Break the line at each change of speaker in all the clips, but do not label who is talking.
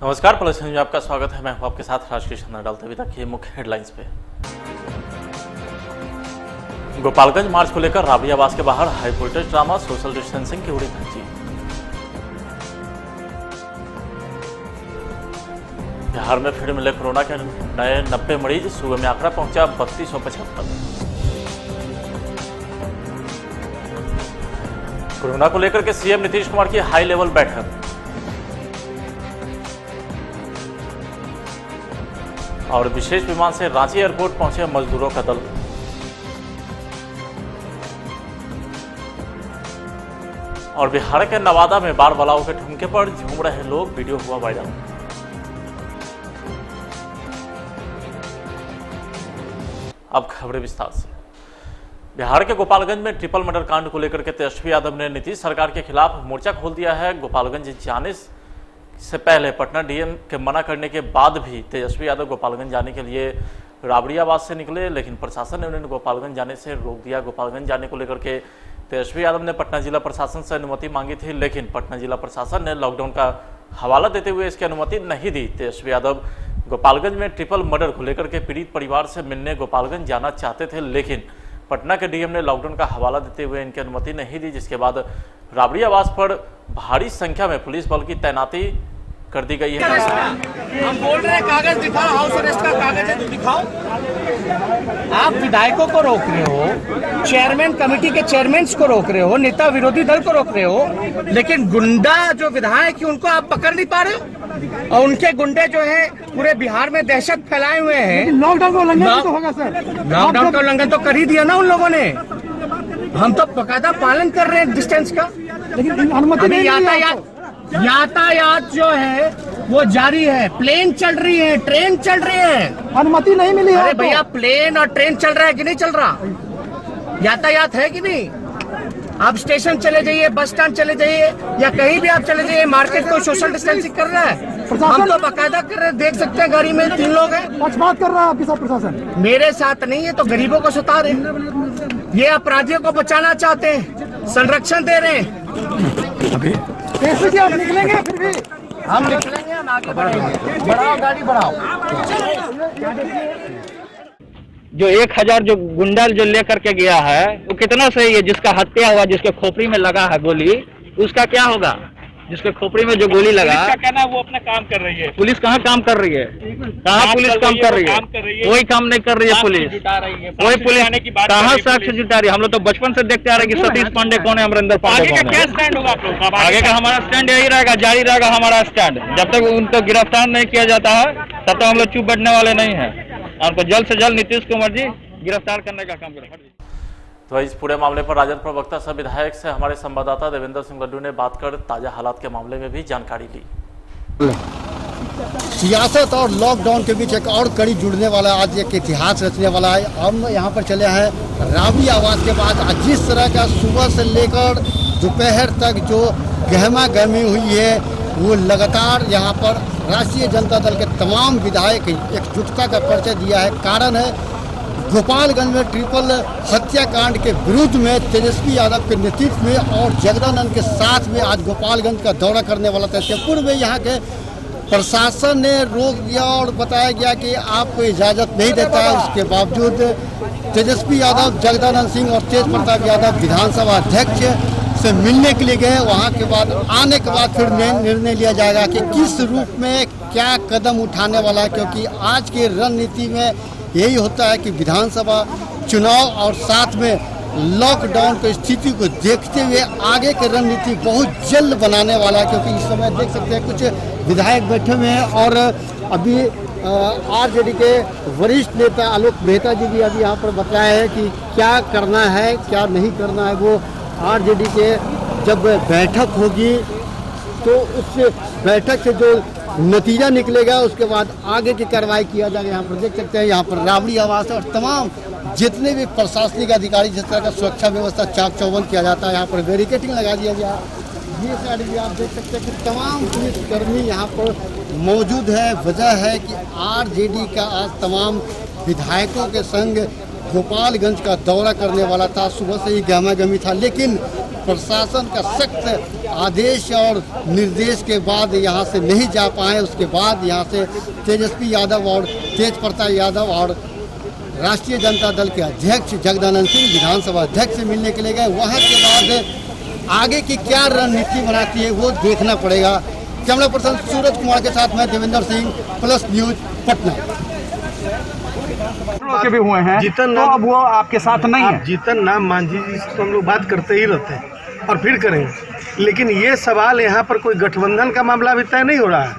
नमस्कार, plus news में आपका स्वागत है। मैं हूं आपके साथ राजकिशन। डालते हुए तक मुख्य हेडलाइंस पे। गोपालगंज मार्च को लेकर राबड़ी आवास के बाहर high voltage drama, social distancing की उड़ी धज्जी। बिहार में फिर मिले कोरोना के नए 90 मरीज, सूबे में आंकड़ा पहुंचा 3275। कोरोना को लेकर के सीएम नीतीश कुमार की हाई लेवल बैठक। और विशेष विमान से रांची एयरपोर्ट पहुंचे मजदूरों का दल। और बिहार के नवादा में बाढ़ बलाओं के ठुमके पर झूम रहे लोग, वीडियो हुआ वायरल। अब खबरें विस्तार से। बिहार के गोपालगंज में ट्रिपल मर्डर कांड को लेकर के तेजस्वी यादव ने नीतीश सरकार के खिलाफ मोर्चा खोल दिया है। गोपालगंज जाने से पहले पटना डीएम के मना करने के बाद भी तेजस्वी यादव गोपालगंज जाने के लिए राबड़ी आवास से निकले, लेकिन प्रशासन ने उन्हें गोपालगंज जाने से रोक दिया। गोपालगंज जाने को लेकर के तेजस्वी यादव ने पटना जिला प्रशासन से अनुमति मांगी थी, लेकिन पटना जिला प्रशासन ने लॉकडाउन का हवाला देते हुए इसकी अनुमति नहीं दी। तेजस्वी यादव गोपालगंज में ट्रिपल मर्डर को लेकर के पीड़ित परिवार से मिलने गोपालगंज जाना चाहते थे, लेकिन पटना के डीएम ने लॉकडाउन का हवाला देते हुए इनकी अनुमति नहीं दी, जिसके बाद राबड़ी आवास पर भारी संख्या में पुलिस बल की तैनाती कर दी गई है।
हम बोल रहे हैं कागज दिखाओ, हाउस अरेस्ट का कागज है तो दिखाओ। आप विधायकों को रोक रहे हो, चेयरमैन कमेटी के चेयरमैन को रोक रहे हो, नेता विरोधी दल को रोक रहे हो, लेकिन गुंडा जो विधायक है उनको आप पकड़ नहीं पा रहे हो। और उनके गुंडे जो है पूरे बिहार में दहशत फैलाए हुए हैं।
लॉकडाउन का उल्लंघन तो होगा सर।
लॉकडाउन का उल्लंघन तो कर ही दिया ना उन लोगों ने। हम तो बकायदा पालन कर रहे हैं डिस्टेंस का,
लेकिन अनुमति नहीं।
यातायात जो है वो जारी है, प्लेन चल रही है, ट्रेन चल रही है,
अनुमति नहीं मिली है।
अरे भैया प्लेन और ट्रेन चल रहा है कि नहीं चल रहा? यातायात है कि नहीं? आप स्टेशन चले जाइए, बस स्टैंड चले जाइए, या कहीं भी आप चले जाइए, मार्केट को सोशल डिस्टेंसिंग कर रहा है। हम तो बाकायदा कर रहे हैं, देख सकते हैं गाड़ी में 3 लोग हैं।
पक्षपात कर रहा है आपके साथ प्रशासन।
मेरे साथ नहीं है तो गरीबों को सता रहे, ये अपराधियों को बचाना चाहते हैं, संरक्षण दे रहे हैं।
कैसे आप निकलेंगे? फिर भी
हम निकलेंगे, हम आगे बढ़ेंगे। बढ़ाओ गाड़ी बढ़ाओ।
जो 1000 जो गुंडा जो लेकर के गया है वो कितना सही है? जिसका हत्या हुआ, जिसके खोपड़ी में लगा है गोली, उसका क्या होगा? जिसके खोपड़ी में जो गोली लगा,
पुलिस का कहना है वो अपना काम कर रही है।
पुलिस कहाँ काम कर रही है? कहाँ पुलिस काम कर रही है? कोई काम नहीं कर रही है पुलिस। कोई पुलिस कहाँ साक्ष्य जुटा रही है? हम लोग तो बचपन से देखते आ रहे हैं कि सतीश पांडे कौन है, अमरिंदर पांडे कौन है।
क्या स्टैंड होगा आप लोग का?
आगे का हमारा स्टैंड यही रहेगा, जारी रहेगा हमारा स्टैंड। जब तक उनको गिरफ्तार नहीं किया जाता है तब तक हम लोग चुप बैठने वाले नहीं है। उनको जल्द से जल्द नीतीश कुमार जी गिरफ्तार करने का काम करें।
तो इस पूरे मामले पर राजद प्रवक्ता सह विधायक से हमारे संवाददाता देवेंद्र सिंह लड्डू ने बात कर ताजा हालात के मामले में भी जानकारी ली।
सियासत और लॉकडाउन के बीच एक और कड़ी जुड़ने वाला आज एक इतिहास रचने वाला है। हम यहाँ पर चले हैं राबड़ी आवास के बाद। जिस तरह का सुबह से लेकर दोपहर तक जो गहमा गहमी हुई है वो लगातार यहाँ पर राष्ट्रीय जनता दल के तमाम विधायक एकजुटता का परिचय दिया है। कारण है गोपालगंज में ट्रिपल हत्याकांड के विरुद्ध में तेजस्वी यादव के नेतृत्व में और जगदानंद के साथ में आज गोपालगंज का दौरा करने वाला था। पूर्व में यहाँ के प्रशासन ने रोक दिया और बताया गया कि आपको इजाज़त नहीं देता है। उसके बावजूद तेजस्वी यादव, जगदानंद सिंह और तेज प्रताप यादव विधानसभा अध्यक्ष से मिलने के लिए गए। वहाँ के बाद आने के बाद फिर निर्णय लिया जाएगा कि किस रूप में क्या कदम उठाने वाला है, क्योंकि आज की रणनीति में यही होता है कि विधानसभा चुनाव और साथ में लॉकडाउन की स्थिति को देखते हुए आगे की रणनीति बहुत जल्द बनाने वाला है। क्योंकि इस समय देख सकते हैं कुछ विधायक बैठे हुए हैं और अभी आरजेडी के वरिष्ठ नेता आलोक मेहता जी भी अभी यहाँ पर बताया है कि क्या करना है क्या नहीं करना है। वो आरजेडी के जब बैठक होगी तो उस बैठक से जो नतीजा निकलेगा उसके बाद आगे की कार्रवाई किया जाएगा। यहाँ पर देख सकते हैं, यहाँ पर राबड़ी आवास और तमाम जितने भी प्रशासनिक अधिकारी जिस तरह का सुरक्षा व्यवस्था चाक चौबंद किया जाता है, यहाँ पर बैरिकेडिंग लगा दिया गया। ये साइड भी आप देख सकते हैं कि तमाम पुलिसकर्मी यहाँ पर मौजूद है। वजह है कि आरजेडी का आज तमाम विधायकों के संग गोपालगंज का दौरा करने वाला था। सुबह से ही गहमा गहमी था, लेकिन प्रशासन का सख्त आदेश और निर्देश के बाद यहाँ से नहीं जा पाए, उसके बाद यहाँ से तेजस्वी यादव और तेज प्रताप यादव और राष्ट्रीय जनता दल के अध्यक्ष जगदानंद सिंह विधानसभा अध्यक्ष से मिलने के लिए गए। वहाँ के बाद आगे की क्या रणनीति बनाती है वो देखना पड़ेगा। कैमरा पर्सन सूरज कुमार के साथ मैं देवेंद्र सिंह, प्लस न्यूज, पटना।
के भी हुए हैं
जीतन
तो अब वो आपके साथ नहीं है।
जीतन राम मांझी जी से तो हम लोग बात करते ही रहते हैं और फिर करेंगे, लेकिन ये सवाल यहाँ पर कोई गठबंधन का मामला भी तय नहीं हो रहा है,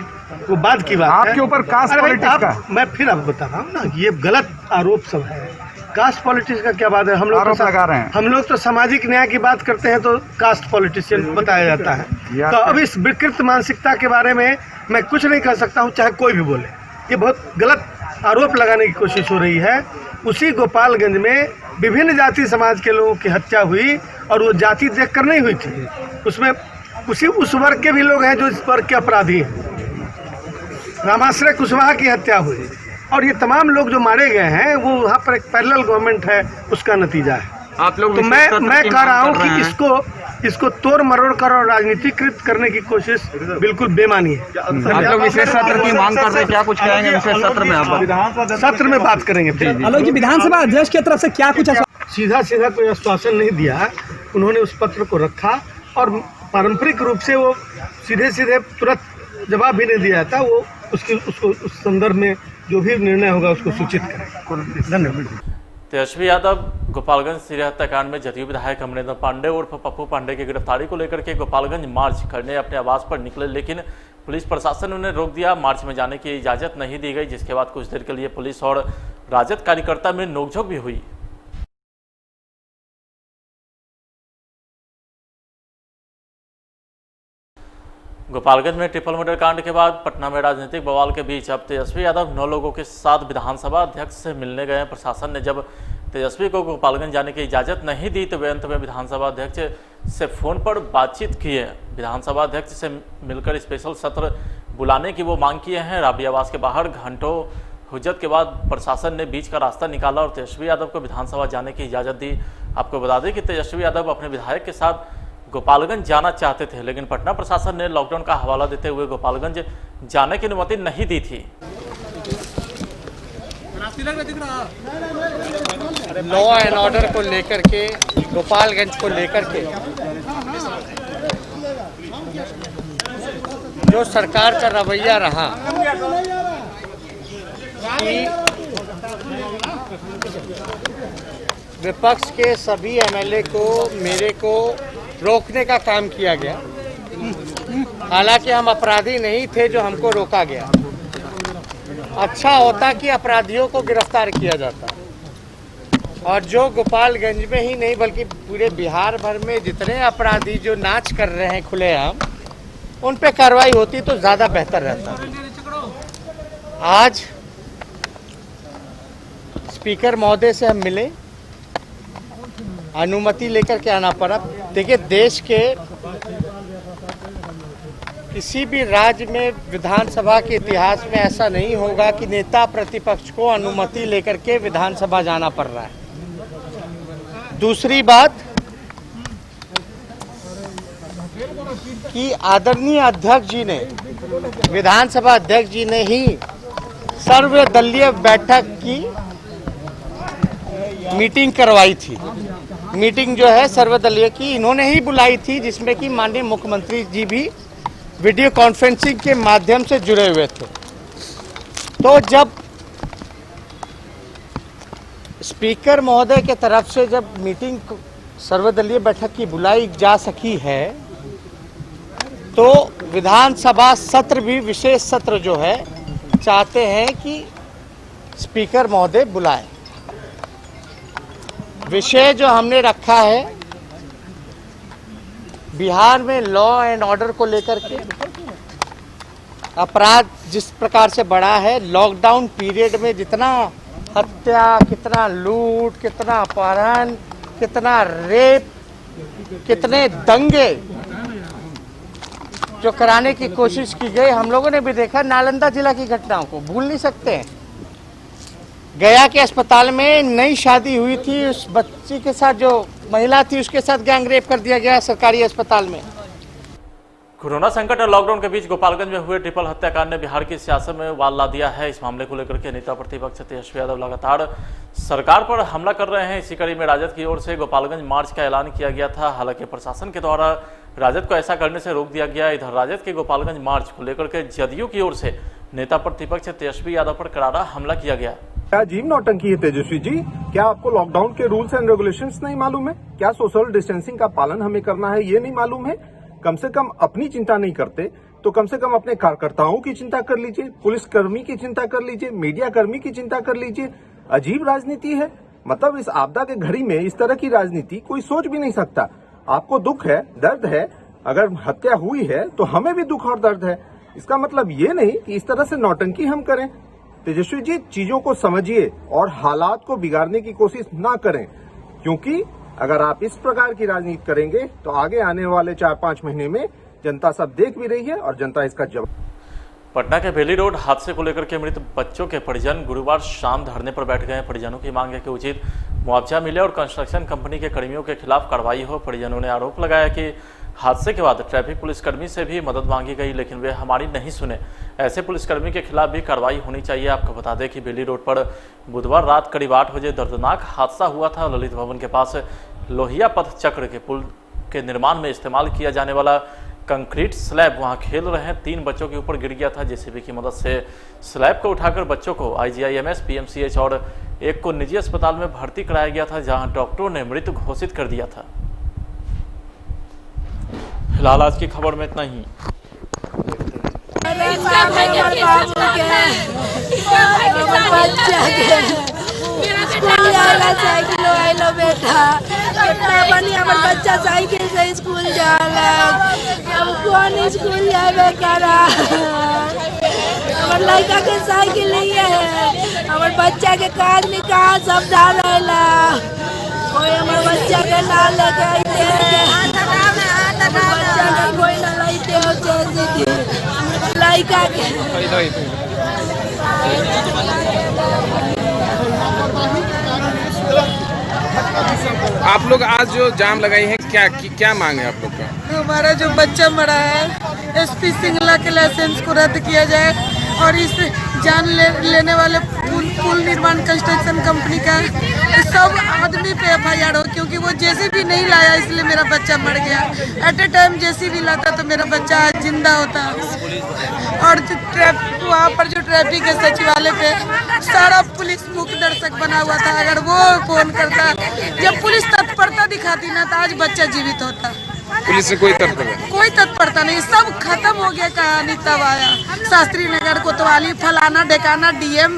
वो बात की बात है।
आपके ऊपर कास्ट पॉलिटिक्स का
मैं फिर आपको बता रहा हूँ ना, ये गलत आरोप सब है। कास्ट पॉलिटिक्स का क्या बात है? हम लोग
आरोप लगा रहे हैं।
हम लोग तो सामाजिक न्याय की बात करते हैं तो कास्ट पॉलिटिशियन बताया जाता है। तो अब इस विकृत मानसिकता के बारे में मैं कुछ नहीं कर सकता हूँ, चाहे कोई भी बोले। ये बहुत गलत आरोप लगाने की कोशिश हो रही है। उसी गोपालगंज में विभिन्न जाति समाज के लोगों की हत्या हुई और वो जाति देखकर नहीं हुई थी, उसमें उस वर्ग के भी लोग हैं जो इस वर्ग के अपराधी हैं। रामाश्रय कुशवाहा की हत्या हुई और ये तमाम लोग जो मारे गए हैं वो वहाँ पर एक पैरेलल गवर्नमेंट है, उसका नतीजा है।
आप लोग
तो मैं कह रहा हूँ कि इसको तोड़ मरोड़ कर और राजनीतिकृत करने की कोशिश बिल्कुल बेमानी है।
आप लोग विशेष सत्र की मांग कर रहे हैं, क्या कुछ कहेंगे विशेष सत्र में? आप
सत्र में बात करेंगे।
आलोक जी, विधानसभा अध्यक्ष की तरफ से क्या कुछ
सीधा कोई आश्वासन नहीं दिया, उन्होंने उस पत्र को रखा और पारंपरिक रूप से वो सीधे तुरंत जवाब भी नहीं दिया था। वो उसको उस संदर्भ में जो भी निर्णय होगा उसको सूचित करें। धन्यवाद।
तेजस्वी यादव गोपालगंज सीरिया हत्याकांड में जदयू विधायक अमरेंद्र पांडे उर्फ पप्पू पांडे की गिरफ्तारी को लेकर के गोपालगंज मार्च करने अपने आवास पर निकले, लेकिन पुलिस प्रशासन ने उन्हें रोक दिया। मार्च में जाने की इजाजत नहीं दी गई, जिसके बाद कुछ देर के लिए पुलिस और राजद कार्यकर्ता में नोकझोंक भी हुई। गोपालगंज में ट्रिपल मर्डर कांड के बाद पटना में राजनीतिक बवाल के बीच अब तेजस्वी यादव 9 लोगों के साथ विधानसभा अध्यक्ष से मिलने गए। प्रशासन ने जब तेजस्वी को गोपालगंज जाने की इजाज़त नहीं दी तो वे अंत में विधानसभा अध्यक्ष से फ़ोन पर बातचीत किए। विधानसभा अध्यक्ष से मिलकर स्पेशल सत्र बुलाने की वो मांग किए हैं। राबी आवास के बाहर घंटों हुज्जत के बाद प्रशासन ने बीच का रास्ता निकाला और तेजस्वी यादव को विधानसभा जाने की इजाज़त दी। आपको बता दें कि तेजस्वी यादव अपने विधायक के साथ गोपालगंज जाना चाहते थे, लेकिन पटना प्रशासन ने लॉकडाउन का हवाला देते हुए गोपालगंज जाने की अनुमति नहीं दी थी।
लॉ एंड ऑर्डर को लेकर के, गोपालगंज को लेकर के जो सरकार का रवैया रहा कि विपक्ष के सभी एमएलए को, मेरे को रोकने का काम किया गया। हालांकि हम अपराधी नहीं थे जो हमको रोका गया। अच्छा होता कि अपराधियों को गिरफ्तार किया जाता और जो गोपालगंज में ही नहीं बल्कि पूरे बिहार भर में जितने अपराधी जो नाच कर रहे हैं खुलेआम, उन पे कार्रवाई होती तो ज़्यादा बेहतर रहता। आज स्पीकर महोदय से हम मिले, अनुमति लेकर के आना पड़ा। देखिए, देश के किसी भी राज्य में विधानसभा के इतिहास में ऐसा नहीं होगा कि नेता प्रतिपक्ष को अनुमति लेकर के विधानसभा जाना पड़ रहा है। दूसरी बात कि आदरणीय अध्यक्ष जी ने, विधानसभा अध्यक्ष जी ने ही सर्वदलीय बैठक की मीटिंग करवाई थी। मीटिंग जो है सर्वदलीय की इन्होंने ही बुलाई थी, जिसमें कि माननीय मुख्यमंत्री जी भी वीडियो कॉन्फ्रेंसिंग के माध्यम से जुड़े हुए थे। तो जब स्पीकर महोदय के तरफ से जब मीटिंग सर्वदलीय बैठक की बुलाई जा सकी है, तो विधानसभा सत्र भी, विशेष सत्र जो है, चाहते हैं कि स्पीकर महोदय बुलाए। विषय जो हमने रखा है बिहार में लॉ एंड ऑर्डर को लेकर के, अपराध जिस प्रकार से बढ़ा है, लॉकडाउन पीरियड में जितना हत्या, कितना लूट, कितना अपहरण, कितना रेप, कितने दंगे जो कराने की कोशिश की गई, हम लोगों ने भी देखा। नालंदा जिला की घटनाओं को भूल नहीं सकते हैं। गया के अस्पताल में नई शादी हुई थी, उस बच्ची के साथ जो महिला थी उसके साथ गैंग रेप कर दिया गया सरकारी अस्पताल में।
कोरोना संकट और लॉकडाउन के बीच गोपालगंज में हुए ट्रिपल हत्याकांड ने बिहार की सियासत में उबाल ला दिया है। इस मामले को लेकर के नेता प्रतिपक्ष तेजस्वी यादव लगातार सरकार पर हमला कर रहे हैं। इसी कड़ी में राजद की ओर से गोपालगंज मार्च का ऐलान किया गया था। हालांकि प्रशासन के द्वारा राजद को ऐसा करने से रोक दिया गया। इधर राजद के गोपालगंज मार्च को लेकर के जदयू की ओर से नेता प्रतिपक्ष तेजस्वी यादव पर करारा हमला किया गया।
क्या अजीब नौटंकी है तेजस्वी जी? क्या आपको लॉकडाउन के रूल्स एंड रेगुलेशंस नहीं मालूम है? क्या सोशल डिस्टेंसिंग का पालन हमें करना है ये नहीं मालूम है? कम से कम अपनी चिंता नहीं करते तो कम से कम अपने कार्यकर्ताओं की चिंता कर लीजिए, पुलिसकर्मी की चिंता कर लीजिए, मीडिया कर्मी की चिंता कर लीजिए। अजीब राजनीति है। मतलब इस आपदा के घड़ी में इस तरह की राजनीति कोई सोच भी नहीं सकता। आपको दुख है, दर्द है, अगर हत्या हुई है तो हमें भी दुख और दर्द है। इसका मतलब ये नहीं कि इस तरह से नौटंकी हम करें। तेजस्वी जी, चीजों को समझिए और हालात को बिगाड़ने की कोशिश ना करें, क्योंकि अगर आप इस प्रकार की राजनीति करेंगे तो आगे आने वाले 4-5 महीने में जनता सब देख भी रही है और जनता इसका जवाब।
पटना के बेली रोड हादसे को लेकर के मृत बच्चों के परिजन गुरुवार शाम धरने पर बैठ गए। परिजनों की मांग है कि उचित मुआवजा मिले और कंस्ट्रक्शन कंपनी के कर्मियों के खिलाफ कार्रवाई हो। परिजनों ने आरोप लगाया कि हादसे के बाद ट्रैफिक पुलिसकर्मी से भी मदद मांगी गई, लेकिन वे हमारी नहीं सुने। ऐसे पुलिसकर्मी के खिलाफ भी कार्रवाई होनी चाहिए। आपको बता दें कि बेली रोड पर बुधवार रात करीब 8 बजे दर्दनाक हादसा हुआ था। ललित भवन के पास लोहिया पथ चक्र के पुल के निर्माण में इस्तेमाल किया जाने वाला कंक्रीट स्लैब वहां खेल रहे 3 बच्चों के ऊपर गिर गया था। जेसीबी की मदद से स्लैब को उठाकर बच्चों को IGIMS, PMCH और एक को निजी अस्पताल में भर्ती कराया गया था, जहां डॉक्टरों ने मृत घोषित कर दिया था। फिलहाल आज की खबर में इतना ही।
बच्चा साइकिल से स्कूल जाला, कौन स्कूल जाए करा? हमारे लड़का के साइकिल नहीं है, हमारे बच्चा के काज में कहा सब डालेला। कोई हमारे बच्चा के ना लगे कोई ना लाइते हो लड़का के।
आप लोग आज जो जाम लगाई है, क्या मांग है आप लोग का?
हमारा जो बच्चा मरा है, SP सिंगला के लाइसेंस को रद्द किया जाए और इस जान लेने वाले पुल निर्माण कंस्ट्रक्शन कंपनी का सब आदमी पे FIR हो, क्योंकि वो JCB नहीं लाया इसलिए मेरा बच्चा मर गया। एट ए टाइम JCB लाता तो मेरा बच्चा आज जिंदा होता। और वहाँ पर जो ट्रैफिक है सचिवालय पे सारा पुलिस मुख्य दर्शक बना हुआ था। अगर वो फोन करता, जब पुलिस तत्परता दिखाती ना तो आज बच्चा जीवित होता।
पुलिस से कोई
तत्परता नहीं, सब खत्म हो गया कहानी। तब आया शास्त्री नगर, कोतवाली, फलाना ढेकाना, DM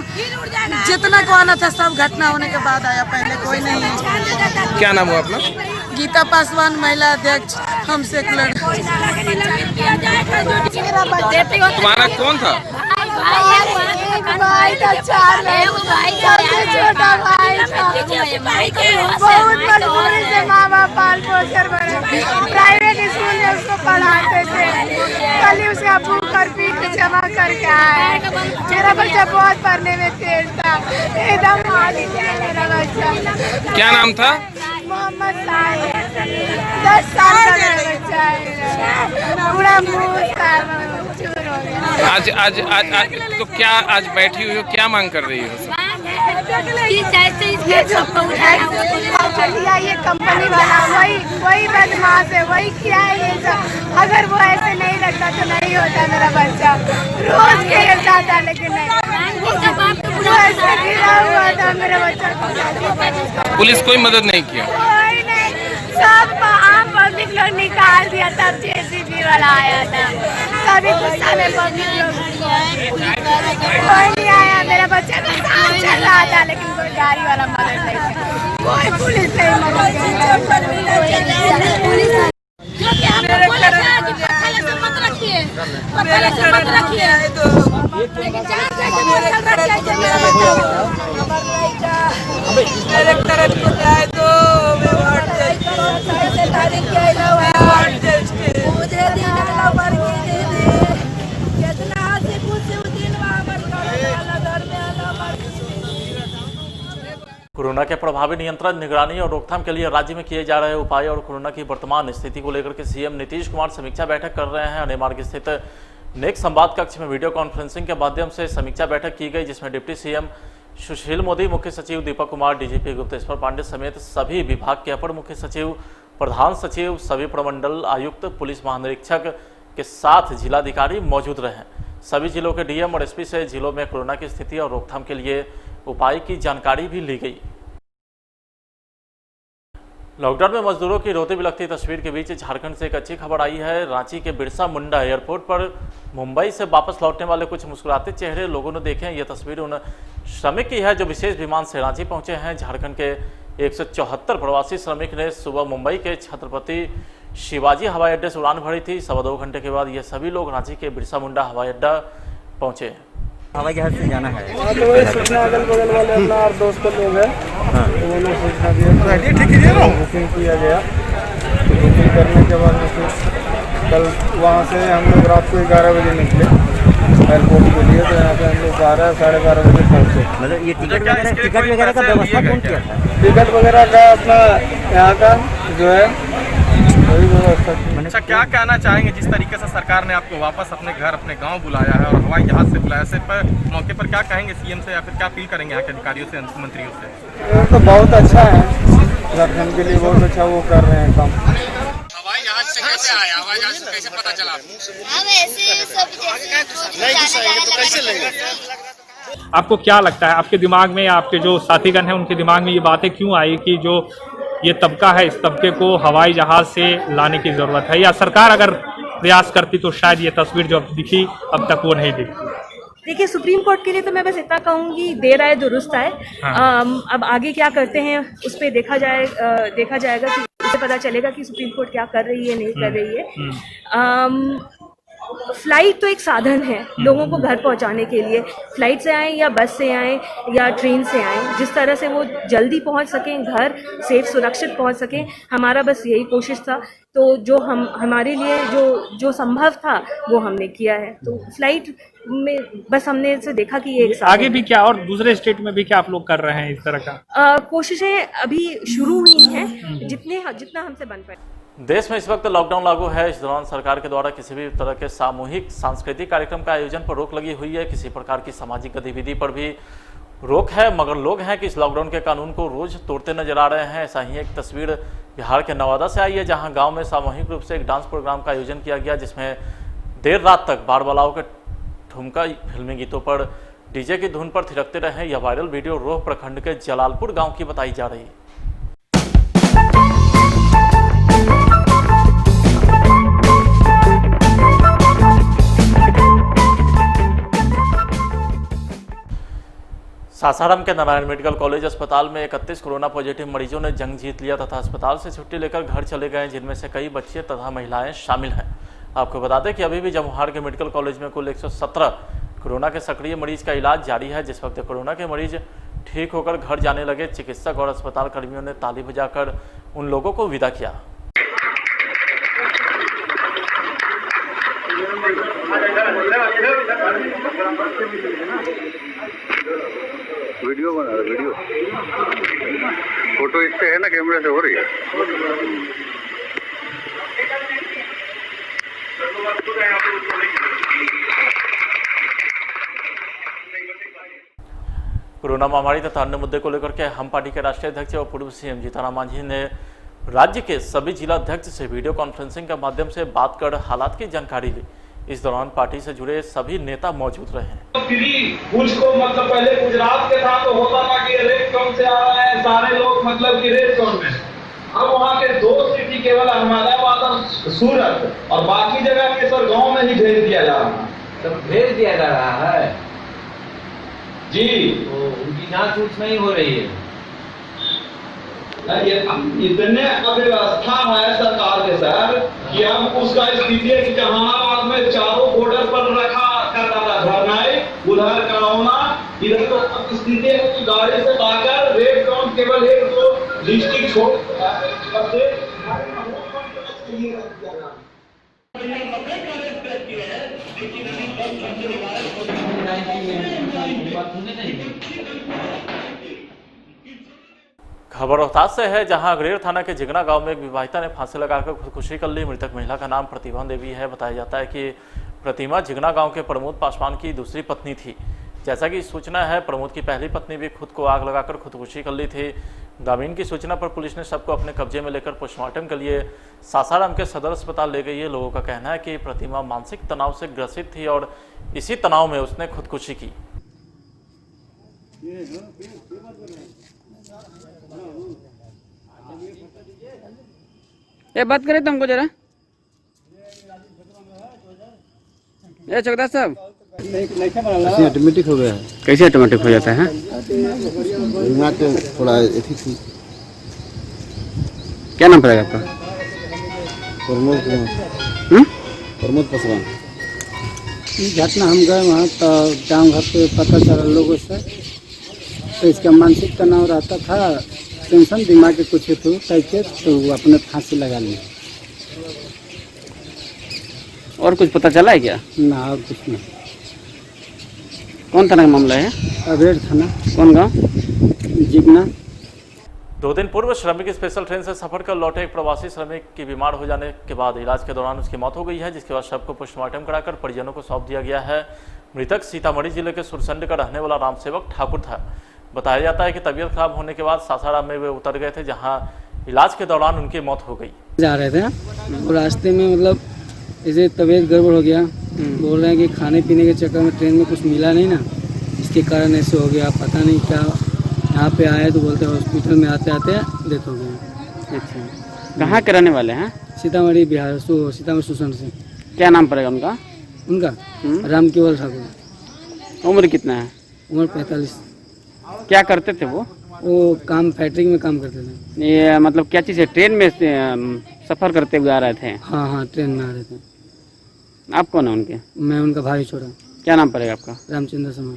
जितना को आना था सब घटना होने के बाद आया, पहले कोई नहीं।
क्या नाम हुआ अपना?
गीता पासवान, महिला अध्यक्ष, हम सेकुलर।
तुम्हारा कौन था?
भाई था, छोटा भाई था। बहुत मजबूरी से माँ बाप पाल पोस कर बड़े प्राइवेट स्कूल में उसको पढ़ाते थे। कल ही उसका भूख और पीठ जमा करके आया। मेरा बच्चा बहुत पढ़ने में तेज था, एकदम माली है मेरा बच्चा।
क्या नाम था?
मोहम्मद साहिब। 10 साल का मेरा बच्चा है, पूरा मुँह चूर हो गया।
आज तो क्या आज बैठी हुई हो, क्या मांग कर रही हो?
ये कंपनी वाला वही बदमाश है, वही किया है ये सब। अगर वो ऐसे नहीं रखता तो नहीं होता मेरा बच्चा। रोज खेलता था लेकिन नहीं, वो ऐसे गिरा हुआ था मेरा बच्चा।
पुलिस कोई मदद नहीं किया?
कोई नहीं, सब आम पब्लिक लोग निकाल दिया, तब JCB वाला आया था। सभी गुस्सा में पब्लिक लोग, कोई नहीं आया। मेरा बच्चा का साथ चल रहा था लेकिन कोई गाड़ी वाला मदद नहीं किया, कोई पुलिस नहीं मदद
कोरोना के प्रभावी नियंत्रण, निगरानी और रोकथाम के लिए राज्य में किए जा रहे उपाय और कोरोना की वर्तमान स्थिति को लेकर के सीएम नीतीश कुमार समीक्षा बैठक कर रहे हैं। अणे मार्ग स्थित नेक संवाद कक्ष में वीडियो कॉन्फ्रेंसिंग के माध्यम से समीक्षा बैठक की गई, जिसमें डिप्टी सीएम सुशील मोदी, मुख्य सचिव दीपक कुमार, डीजीपी गुप्तेश्वर पांडे समेत सभी विभाग के अपर मुख्य सचिव, प्रधान सचिव, सभी प्रमंडल आयुक्त, पुलिस महानिरीक्षक के साथ जिलाधिकारी मौजूद रहे। सभी जिलों के डीएम और एसपी से जिलों में कोरोना की स्थिति और रोकथाम के लिए उपाय की जानकारी भी ली गई। लॉकडाउन में मजदूरों की रोती बिलखती तस्वीर के बीच झारखंड से एक अच्छी खबर आई है। रांची के बिरसा मुंडा एयरपोर्ट पर मुंबई से वापस लौटने वाले कुछ मुस्कुराते चेहरे लोगों ने देखे हैं। यह तस्वीर उन श्रमिक की है जो विशेष विमान से रांची पहुंचे हैं। झारखंड के 174 प्रवासी श्रमिक ने सुबह मुंबई के छत्रपति शिवाजी हवाई अड्डे से उड़ान भरी थी। 2.25 घंटे के बाद ये सभी लोग रांची के बिरसा मुंडा हवाई अड्डा पहुंचे।
हवाई जहाज से जाना है।
तो वही सूचना अगल बगल वाले अपना और दोस्त लोग हैं, तो उन्होंने सूचना दिया, बुकिंग किया गया। तो बुकिंग करने के बाद फिर कल वहाँ से हम लोग रात को 11 बजे निकले एयरपोर्ट के लिए। तो यहाँ पे हम लोग 12 साढ़े 12 बजे पहुँचे।
मतलब ये टिकट वगैरह का व्यवस्था कौन किया था?
टिकट वगैरह का अपना यहाँ का जो है वही व्यवस्था।
अच्छा, क्या कहना चाहेंगे जिस तरीके से सरकार ने आपको वापस अपने घर, अपने गांव बुलाया है और हवाई जहाज से बुलाया, ऐसे पर मौके पर क्या कहेंगे सीएम से, या फिर क्या अपील करेंगे यहाँ के अधिकारियों से, मंत्रियों से?
ये तो बहुत अच्छा है, झारखंड के लिए बहुत अच्छा वो कर रहे हैं काम।
हवाई जहाज से कैसे आया, हवाई जहाज से कैसे पता चला?
हम ऐसे सब कैसे लेंगे?
आपको क्या लगता है, आपके दिमाग में या आपके जो साथीगण हैं उनके दिमाग में ये बातें क्यों आई कि जो ये तबका है, इस तबके को हवाई जहाज से लाने की ज़रूरत है, या सरकार अगर प्रयास करती तो शायद ये तस्वीर जो अब दिखी अब तक वो नहीं दिखती?
देखिए, सुप्रीम कोर्ट के लिए तो मैं बस इतना कहूँगी, देर आए दुरुस्त आए। अब आगे क्या करते हैं उस पर देखा जाएगा कि उससे पता चलेगा कि सुप्रीम कोर्ट क्या कर रही है, नहीं कर रही है। फ्लाइट तो एक साधन है लोगों को घर पहुंचाने के लिए। फ्लाइट से आए या बस से आए या ट्रेन से आए, जिस तरह से वो जल्दी पहुंच सकें, घर सेफ सुरक्षित पहुंच सकें, हमारा बस यही कोशिश था। तो जो हमारे लिए जो संभव था वो हमने किया है। तो फ्लाइट में बस हमने से देखा कि ये एक
आगे भी क्या और दूसरे स्टेट में भी क्या आप लोग कर रहे हैं इस तरह का?
कोशिशें अभी शुरू हुई हैं, जितना हमसे बन पाए।
देश में इस वक्त लॉकडाउन लागू है। इस दौरान सरकार के द्वारा किसी भी तरह के सामूहिक सांस्कृतिक कार्यक्रम का आयोजन पर रोक लगी हुई है। किसी प्रकार की सामाजिक गतिविधि पर भी रोक है, मगर लोग हैं कि इस लॉकडाउन के कानून को रोज तोड़ते नजर आ रहे हैं। ऐसा ही एक तस्वीर बिहार के नवादा से आई है, जहां गांव में सामूहिक रूप से एक डांस प्रोग्राम का आयोजन किया गया, जिसमें देर रात तक बारबलाओं के ठुमका फिल्मी गीतों पर डीजे की धुन पर थिरकते रहे। यह वायरल वीडियो रोह प्रखंड के जलालपुर गाँव की बताई जा रही है। सासाराम के नारायण मेडिकल कॉलेज अस्पताल में 31 कोरोना पॉजिटिव मरीजों ने जंग जीत लिया तथा अस्पताल से छुट्टी लेकर घर चले गए, जिनमें से कई बच्चे तथा महिलाएं शामिल हैं। आपको बता दें कि अभी भी जमुहार के मेडिकल कॉलेज में कुल 117 कोरोना के सक्रिय मरीज का इलाज जारी है। जिस वक्त कोरोना के मरीज ठीक होकर घर जाने लगे, चिकित्सक और अस्पताल कर्मियों ने ताली बजाकर उन लोगों को विदा किया।
वीडियो बना रहा, वीडियो फोटो इससे है ना, कैमरे से हो रही है।
कोरोना महामारी तथा अन्य मुद्दे को लेकर के हम पार्टी के राष्ट्रीय अध्यक्ष और पूर्व सीएम जीतन मांझी ने राज्य के सभी जिला अध्यक्ष से वीडियो कॉन्फ्रेंसिंग के माध्यम से बात कर हालात की जानकारी ली। इस दौरान पार्टी से जुड़े सभी नेता मौजूद रहे।
कुछ को मतलब पहले गुजरात के था तो होता था कि रेड जोन से आ रहा है, सारे लोग मतलब कि रेड जोन में। अब वहाँ के 2 सिटी केवल अहमदाबाद और सूरत और बाकी जगह के सर गाँव में ही भेज दिया जा रहा है।
तो भेज दिया जा रहा है
जी,
तो उनकी जांच नहीं हो रही है।
इतने अव्यवस्था है सरकार के सर कि अब उसका स्थिति है कि जहानाबाद में चारों बॉर्डर पर रखा करता था धरनाई, उधर करौना, इधर तो स्थिति है कि गाड़ी से लाकर रेड जोन केवल 1-2 डिस्ट्रिक्ट छोड़
खबर रोहतास से है, जहां अग्रेर थाना के जिगना गांव में एक विवाहिता ने फांसी लगाकर खुदकुशी कर ली। मृतक महिला का नाम प्रतिभा देवी है। बताया जाता है कि प्रतिमा जिगना गांव के प्रमोद पासवान की दूसरी पत्नी थी। जैसा कि सूचना है, प्रमोद की पहली पत्नी भी खुद को आग लगाकर खुदकुशी कर ली थी। ग्रामीण की सूचना पर पुलिस ने शव को अपने कब्जे में लेकर पोस्टमार्टम के लिए सासाराम के सदर अस्पताल ले गई है। लोगों का कहना है कि प्रतिमा मानसिक तनाव से ग्रसित थी और इसी तनाव में उसने खुदकुशी की।
ये बात करे तुमको जरा, ये चौकदार साहब
ऑटोमेटिक हो गया है।
कैसे ऑटोमेटिक हो जाता है?
थोड़ा
क्या नाम पड़ेगा आपका?
प्रमोद पासवान।
घटना हम गए वहाँ तो गाँव घर पे पता चला लोगों से, तो इसका मानसिक तनाव रहता था, टेंशन दिमाग के कुछ तो टाइप, तो वो अपने फांसी लगा ली। और कुछ पता चला है क्या? ना, और कुछ नहीं। कौन थाना का मामला है? अग्रेर थाना। कौन गाँव? जिगना।
2 दिन पूर्व श्रमिक स्पेशल ट्रेन से सफर कर लौटे एक प्रवासी श्रमिक की बीमार हो जाने के बाद इलाज के दौरान उसकी मौत हो गई है, जिसके बाद शव को पोस्टमार्टम कराकर परिजनों को सौंप दिया गया है। मृतक सीतामढ़ी जिले के सुरसंड का रहने वाला रामसेवक ठाकुर था। बताया जाता है कि तबीयत खराब होने के बाद सासाराम में वे उतर गए थे, जहां इलाज के दौरान उनकी मौत हो गई।
जा रहे थे और रास्ते में मतलब ऐसे तबीयत गड़बड़ हो गया, बोल रहे हैं कि खाने पीने के चक्कर में ट्रेन में कुछ मिला नहीं ना, इसके कारण ऐसे हो गया। पता नहीं क्या, यहाँ पे आए तो बोलते हॉस्पिटल में आते आते डेथ हो गई।
अच्छा, कहाँ के रहने वाले हैं?
सीतामढ़ी बिहार, सीतामढ़ी सुसंड से।
क्या नाम पड़ेगा उनका?
राम केवल ठाकुर।
उम्र कितना है?
उम्र 45।
क्या करते थे वो?
काम फैक्ट्री में काम करते थे।
ये मतलब क्या चीज़ है, ट्रेन में सफ़र करते हुए आ रहे थे?
हाँ, ट्रेन में आ रहे थे।
आप कौन है उनके?
मैं उनका भाई छोटा।
क्या नाम पड़ेगा आपका?
रामचंद्र समार।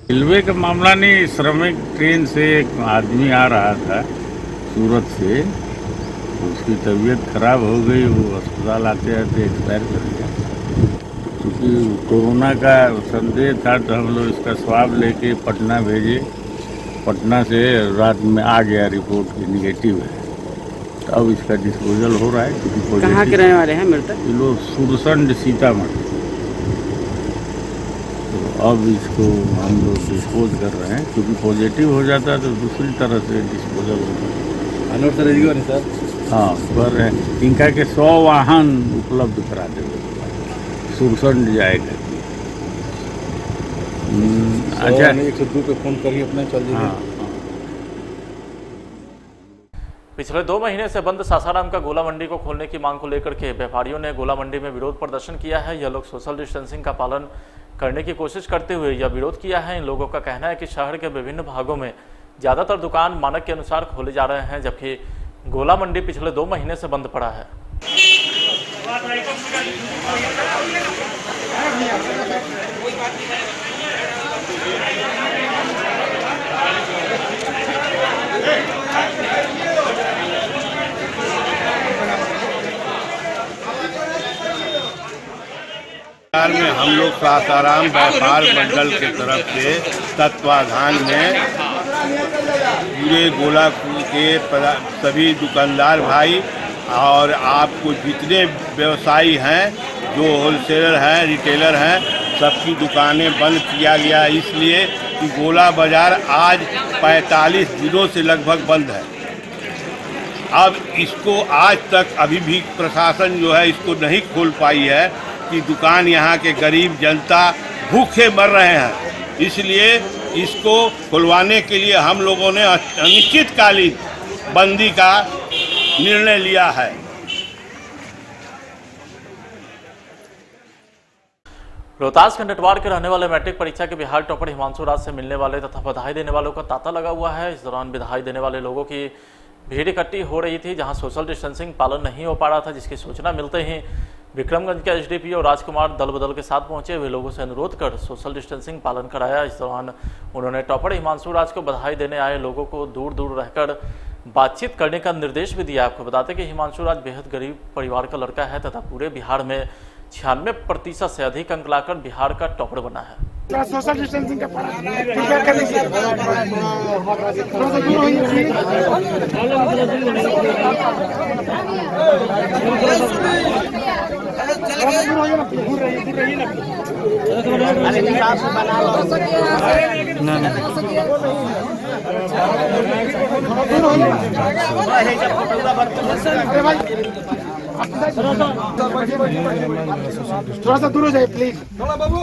रेलवे का मामला नहीं, श्रमिक ट्रेन से एक आदमी आ रहा था सूरत से, उसकी तबीयत खराब हो गई, वो अस्पताल आते आते एक्सपायर कर गया। क्योंकि कोरोना का संदेह था तो हम लोग इसका स्वाब लेके पटना भेजे। पटना से रात में आ गया रिपोर्ट की निगेटिव है, तो अब इसका डिस्पोजल हो रहा है। क्योंकि
कहाँ के रहने वाले हैं मृतक?
ये लोग सुरसंड सीतामढ़ी। तो अब इसको हम लोग डिस्पोज कर रहे हैं, क्योंकि पॉजिटिव हो जाता है तो दूसरी तरह से डिस्पोजल होगा सर। हाँ, पर इनका के 100 वाहन उपलब्ध करा देंगे, सुरसंड जाएगा। अच्छा,
102 पे फोन करिए अपने, चल जाइए।
हाँ।
पिछले 2 महीने से बंद सासाराम का गोला मंडी को खोलने की मांग को लेकर के व्यापारियों ने गोला मंडी में विरोध प्रदर्शन किया है। यह लोग सोशल डिस्टेंसिंग का पालन करने की कोशिश करते हुए यह विरोध किया है। इन लोगों का कहना है कि शहर के विभिन्न भागों में ज़्यादातर दुकान मानक के अनुसार खोले जा रहे हैं, जबकि गोला मंडी पिछले 2 महीने से बंद पड़ा है।
में हम लोग सासाराम व्यापार मंडल के तरफ से तत्वाधान में पूरे गोलापुर के सभी दुकानदार भाई और आपको जितने व्यवसायी हैं, जो होलसेलर हैं, रिटेलर हैं, सबकी दुकानें बंद किया गया, इसलिए कि गोला बाजार आज 45 दिनों से लगभग बंद है। अब इसको आज तक अभी भी प्रशासन जो है इसको नहीं खोल पाई है कि दुकान यहाँ के गरीब जनता भूखे मर रहे हैं। इसलिए इसको खुलवाने के लिए हम लोगों ने अनिश्चितकालीन बंदी का निर्णय लिया है।
रोहतास के नटवार के रहने वाले मैट्रिक परीक्षा के बिहार टॉपर हिमांशु राज से मिलने वाले तथा बधाई देने वालों का तांता लगा हुआ है। इस दौरान बधाई देने वाले लोगों की भीड़ इकट्ठी हो रही थी, जहां सोशल डिस्टेंसिंग पालन नहीं हो पा रहा था, जिसकी सूचना मिलते ही विक्रमगंज के एसडीपीओ राजकुमार दल बदल के साथ पहुंचे हुए लोगों से अनुरोध कर सोशल डिस्टेंसिंग पालन कराया। इस दौरान उन्होंने टॉपर हिमांशु राज को बधाई देने आए लोगों को दूर दूर रहकर बातचीत करने का निर्देश भी दिया। आपको बताते कि हिमांशु राज बेहद गरीब परिवार का लड़का है तथा पूरे बिहार में 96% से अधिक अंक लाकर बिहार का टॉपर बना है।
सोशल डिस्टेंसिंग का कृपया कर लीजिए। थोड़ा सा दूर होइए प्लीज। दूर रहिए ना। अरे हिसाब से बना लो। ना दूर होइए ना। अरे भाई थोड़ा सा दूर हो जाए प्लीज। थोड़ा बाबू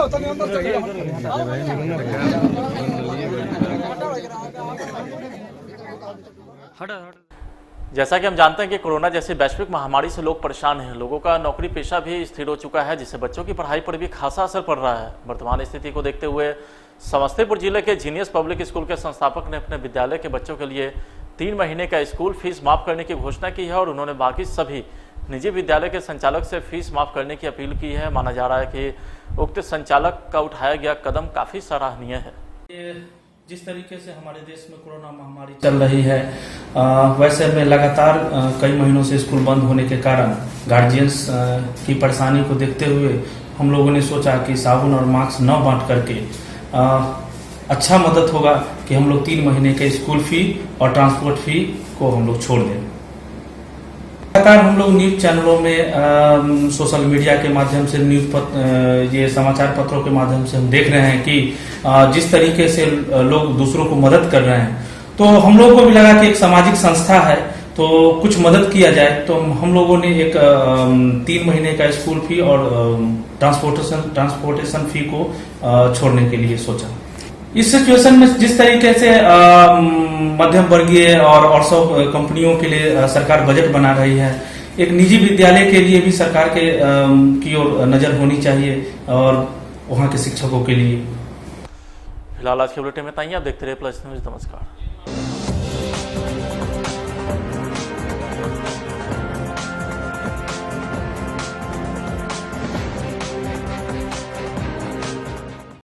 जैसा कि हम जानते हैं कि कोरोना जैसी वैश्विक महामारी से लोग परेशान हैं। लोगों का नौकरी पेशा भी स्थिर हो चुका है, जिससे बच्चों की पढ़ाई पर भी खासा असर पड़ रहा है। वर्तमान स्थिति को देखते हुए समस्तीपुर जिले के जीनियस पब्लिक स्कूल के संस्थापक ने अपने विद्यालय के बच्चों के लिए 3 महीने का स्कूल फीस माफ करने की घोषणा की है और उन्होंने बाकी सभी निजी विद्यालय के संचालक से फीस माफ करने की अपील की है। माना जा रहा है कि उक्त संचालक का उठाया गया कदम काफी सराहनीय है।
जिस तरीके से हमारे देश में कोरोना महामारी चल रही है, वैसे में लगातार कई महीनों से स्कूल बंद होने के कारण गार्जियंस की परेशानी को देखते हुए हम लोगों ने सोचा कि साबुन और मास्क न बांट करके अच्छा मदद होगा कि हम लोग 3 महीने के स्कूल फी और ट्रांसपोर्ट फी को हम लोग छोड़ दें। लगातार हम लोग न्यूज चैनलों में, सोशल मीडिया के माध्यम से, ये समाचार पत्रों के माध्यम से हम देख रहे हैं कि जिस तरीके से लोग दूसरों को मदद कर रहे हैं, तो हम लोगों को भी लगा कि एक सामाजिक संस्था है तो कुछ मदद किया जाए। तो हम लोगों ने एक 3 महीने का स्कूल फी और ट्रांसपोर्टेशन फी को छोड़ने के लिए सोचा। इस सिचुएशन में जिस तरीके से मध्यम वर्गीय और सब कंपनियों के लिए सरकार बजट बना रही है, एक निजी विद्यालय के लिए भी सरकार के की ओर नजर होनी चाहिए और वहां के शिक्षकों के लिए।
फिलहाल आज के बुलेटिन में इतना ही। आप देखते रहिए प्लस न्यूज। नमस्कार।